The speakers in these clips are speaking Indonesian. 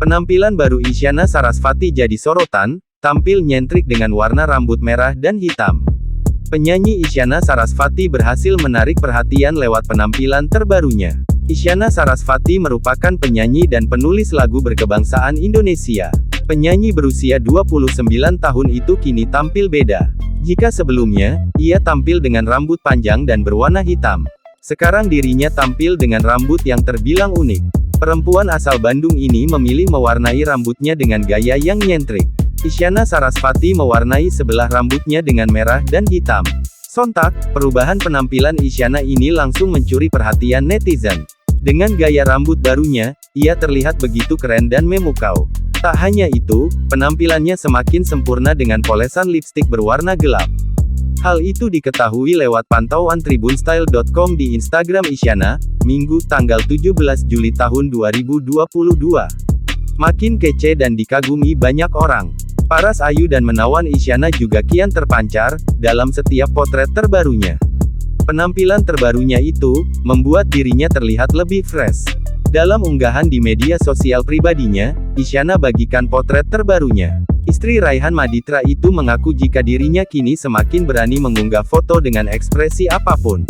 Penampilan baru Isyana Sarasvati jadi sorotan, tampil nyentrik dengan warna rambut merah dan hitam. Penyanyi Isyana Sarasvati berhasil menarik perhatian lewat penampilan terbarunya. Isyana Sarasvati merupakan penyanyi dan penulis lagu berkebangsaan Indonesia. Penyanyi berusia 29 tahun itu kini tampil beda. Jika sebelumnya, ia tampil dengan rambut panjang dan berwarna hitam. Sekarang dirinya tampil dengan rambut yang terbilang unik. Perempuan asal Bandung ini memilih mewarnai rambutnya dengan gaya yang nyentrik. Isyana Sarasvati mewarnai sebelah rambutnya dengan merah dan hitam. Sontak, perubahan penampilan Isyana ini langsung mencuri perhatian netizen. Dengan gaya rambut barunya, ia terlihat begitu keren dan memukau. Tak hanya itu, penampilannya semakin sempurna dengan polesan lipstik berwarna gelap. Hal itu diketahui lewat pantauan tribunstyle.com di Instagram Isyana, Minggu tanggal 17 Juli tahun 2022. Makin kece dan dikagumi banyak orang. Paras ayu dan menawan Isyana juga kian terpancar dalam setiap potret terbarunya. Penampilan terbarunya itu membuat dirinya terlihat lebih fresh. Dalam unggahan di media sosial pribadinya, Isyana bagikan potret terbarunya. Istri Raihan Maditra itu mengaku jika dirinya kini semakin berani mengunggah foto dengan ekspresi apapun.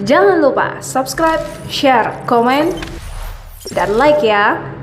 Jangan lupa subscribe, share, komen, dan like ya.